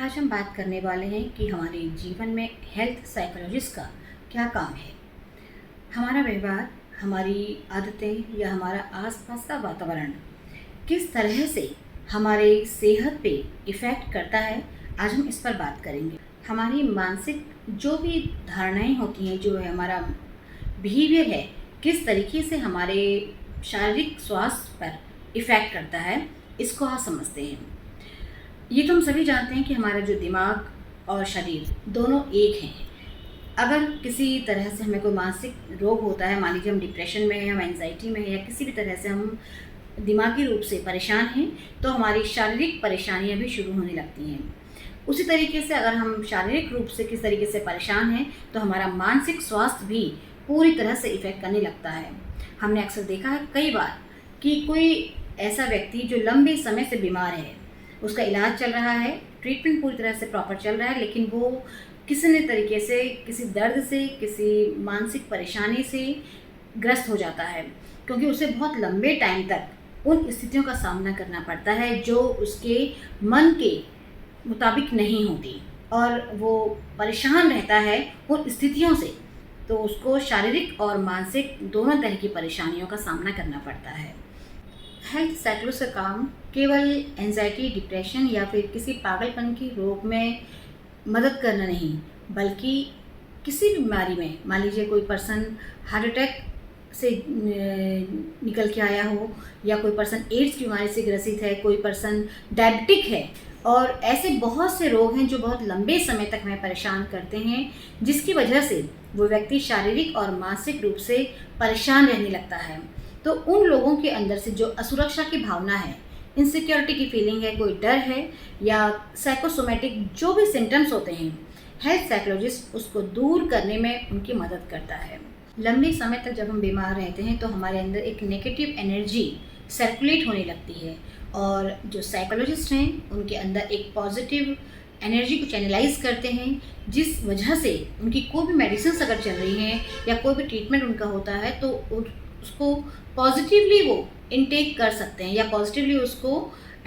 आज हम बात करने वाले हैं कि हमारे जीवन में हेल्थ साइकोलॉजिस्ट का क्या काम है। हमारा व्यवहार, हमारी आदतें या हमारा आसपास का वातावरण किस तरह से हमारे सेहत पे इफ़ेक्ट करता है, आज हम इस पर बात करेंगे। हमारी मानसिक जो भी धारणाएं होती हैं, जो है हमारा बिहेवियर है, किस तरीके से हमारे शारीरिक स्वास्थ्य पर इफ़ेक्ट करता है, इसको आज समझते हैं। ये तो हम सभी जानते हैं कि हमारा जो दिमाग और शरीर दोनों एक हैं। अगर किसी तरह से हमें कोई मानसिक रोग होता है, मान लीजिए हम डिप्रेशन में हैं, हम एंजाइटी में हैं, या किसी भी तरह से हम दिमागी रूप से परेशान हैं, तो हमारी शारीरिक परेशानियां भी शुरू होने लगती हैं। उसी तरीके से अगर हम शारीरिक रूप से किस तरीके से परेशान हैं, तो हमारा मानसिक स्वास्थ्य भी पूरी तरह से इफ़ेक्ट करने लगता है। हमने अक्सर देखा है कई बार कि कोई ऐसा व्यक्ति जो लंबे समय से बीमार है, उसका इलाज चल रहा है, ट्रीटमेंट पूरी तरह से प्रॉपर चल रहा है, लेकिन वो किसी न तरीके से किसी दर्द से, किसी मानसिक परेशानी से ग्रस्त हो जाता है, क्योंकि उसे बहुत लंबे टाइम तक उन स्थितियों का सामना करना पड़ता है जो उसके मन के मुताबिक नहीं होती, और वो परेशान रहता है उन स्थितियों से। तो उसको शारीरिक और मानसिक दोनों तरह की परेशानियों का सामना करना पड़ता है। हेल्थ साइकोलॉजिस्ट का काम केवल एंजाइटी, डिप्रेशन या फिर किसी पागलपन की रोग में मदद करना नहीं, बल्कि किसी भी बीमारी में, मान लीजिए कोई पर्सन हार्ट अटैक से निकल के आया हो, या कोई पर्सन एड्स की बीमारी से ग्रसित है, कोई पर्सन डायबिटिक है, और ऐसे बहुत से रोग हैं जो बहुत लंबे समय तक हमें परेशान करते हैं, जिसकी वजह से वो व्यक्ति शारीरिक और मानसिक रूप से परेशान रहने लगता है। तो उन लोगों के अंदर से जो असुरक्षा की भावना है, इनसिक्योरिटी की फीलिंग है, कोई डर है, या साइकोसोमेटिक जो भी सिम्टम्स होते हैं, हेल्थ साइकोलॉजिस्ट उसको दूर करने में उनकी मदद करता है। लंबे समय तक जब हम बीमार रहते हैं तो हमारे अंदर एक नेगेटिव एनर्जी सर्कुलेट होने लगती है, और जो साइकोलॉजिस्ट हैं उनके अंदर एक पॉजिटिव एनर्जी को चैनलाइज करते हैं, जिस वजह से उनकी कोई भी मेडिसिन अगर चल रही हैं या कोई भी ट्रीटमेंट उनका होता है, तो उसको पॉजिटिवली वो इनटेक कर सकते हैं या पॉजिटिवली उसको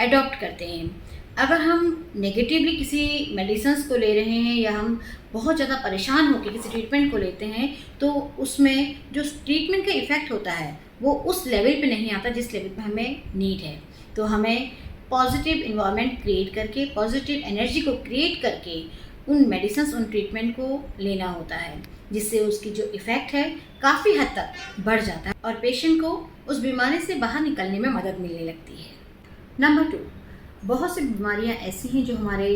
अडॉप्ट करते हैं। अगर हम नेगेटिवली किसी मेडिसिन्स को ले रहे हैं, या हम बहुत ज़्यादा परेशान होकर किसी ट्रीटमेंट को लेते हैं, तो उसमें जो ट्रीटमेंट का इफ़ेक्ट होता है वो उस लेवल पे नहीं आता जिस लेवल पे हमें नीड है। तो हमें पॉजिटिव इन्वायरमेंट क्रिएट करके, पॉजिटिव एनर्जी को क्रिएट करके उन मेडिसिन्स, उन ट्रीटमेंट को लेना होता है, जिससे उसकी जो इफ़ेक्ट है काफ़ी हद तक बढ़ जाता है और पेशेंट को उस बीमारी से बाहर निकलने में मदद मिलने लगती है। नंबर 2, बहुत सी बीमारियां ऐसी हैं जो हमारे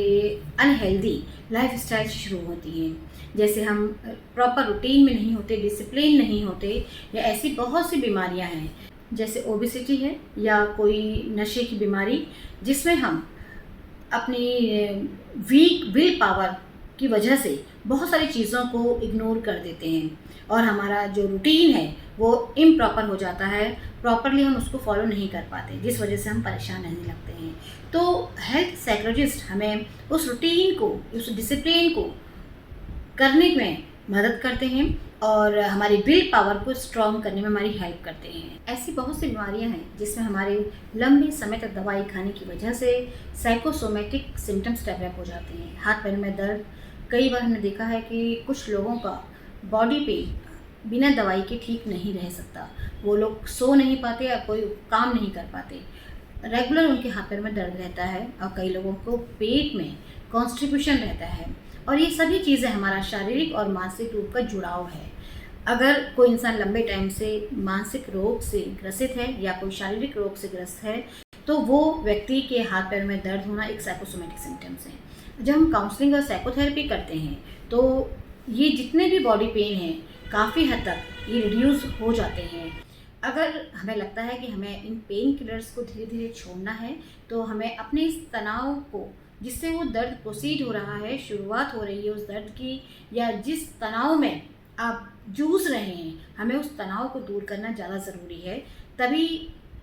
अनहेल्दी लाइफस्टाइल से शुरू होती हैं। जैसे हम प्रॉपर रूटीन में नहीं होते, डिसिप्लिन नहीं होते, या ऐसी बहुत सी बीमारियां हैं जैसे ओबेसिटी है, या कोई नशे की बीमारी, जिसमें हम अपनी वीक विल पावर की वजह से बहुत सारी चीज़ों को इग्नोर कर देते हैं, और हमारा जो रूटीन है वो इम्प्रॉपर हो जाता है, प्रॉपरली हम उसको फॉलो नहीं कर पाते, जिस वजह से हम परेशान रहने लगते हैं। तो हेल्थ साइकोलॉजिस्ट हमें उस रूटीन को, उस डिसिप्लिन को करने में मदद करते हैं, और हमारी विल पावर को स्ट्रॉन्ग करने में हमारी हेल्प करते हैं। ऐसी बहुत सी बीमारियां हैं जिसमें हमारे लंबे समय तक दवाई खाने की वजह से साइकोसोमेटिक सिम्टम्स डेवलप हो जाते हैं। हाथ पैर में दर्द, कई बार हमने देखा है कि कुछ लोगों का बॉडी पेन बिना दवाई के ठीक नहीं रह सकता। वो लोग सो नहीं पाते या कोई काम नहीं कर पाते, रेगुलर उनके हाथ पैर में दर्द रहता है, और कई लोगों को पेट में कॉन्स्टिपेशन रहता है। और ये सभी चीज़ें हमारा शारीरिक और मानसिक रूप का जुड़ाव है। अगर कोई इंसान लंबे टाइम से मानसिक रोग से ग्रसित है या कोई शारीरिक रोग से ग्रस्त है, तो वो व्यक्ति के हाथ पैर में दर्द होना एक साइकोसोमेटिक सिम्टम्स हैं। जब हम काउंसलिंग और साइकोथेरेपी करते हैं, तो ये जितने भी बॉडी पेन हैं काफ़ी हद तक ये रिड्यूस हो जाते हैं। अगर हमें लगता है कि हमें इन पेन किलर्स को धीरे धीरे छोड़ना है, तो हमें अपने इस तनाव को, जिससे वो दर्द प्रोसीड हो रहा है, शुरुआत हो रही है उस दर्द की, या जिस तनाव में आप जूझ रहे हैं, हमें उस तनाव को दूर करना ज़्यादा ज़रूरी है। तभी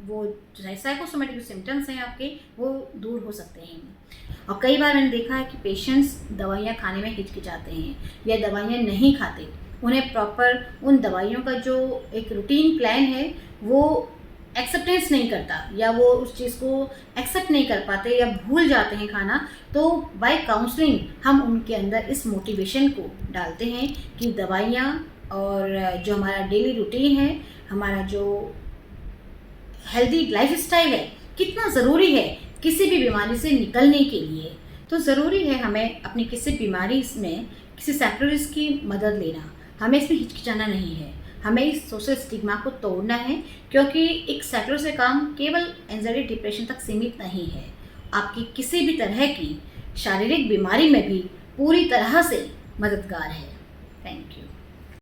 वो साइकोसोमेटिक सिम्टम्स हैं आपके, वो दूर हो सकते हैं। और कई बार मैंने देखा है कि पेशेंट्स दवाइयाँ खाने में हिचकिचाते हैं या दवाइयाँ नहीं खाते। उन्हें प्रॉपर उन दवाइयों का जो एक रूटीन प्लान है वो एक्सेप्टेंस नहीं करता या वो उस चीज़ को एक्सेप्ट नहीं कर पाते या भूल जाते हैं खाना, तो बाय काउंसलिंग हम उनके अंदर इस मोटिवेशन को डालते हैं कि दवाइयाँ और जो हमारा डेली रूटीन है, हमारा जो हेल्दी लाइफस्टाइल है, कितना ज़रूरी है किसी भी बीमारी से निकलने के लिए। तो ज़रूरी है हमें अपनी किसी बीमारी में किसी साइकोलॉजिस्ट की मदद लेना, हमें इसमें हिचकिचाना नहीं है, हमें इस सोशल स्टिग्मा को तोड़ना है, क्योंकि एक साइकोलॉजिस्ट का काम केवल एंजाइटी डिप्रेशन तक सीमित नहीं है, आपकी किसी भी तरह की शारीरिक बीमारी में भी पूरी तरह से मददगार है। Thank you.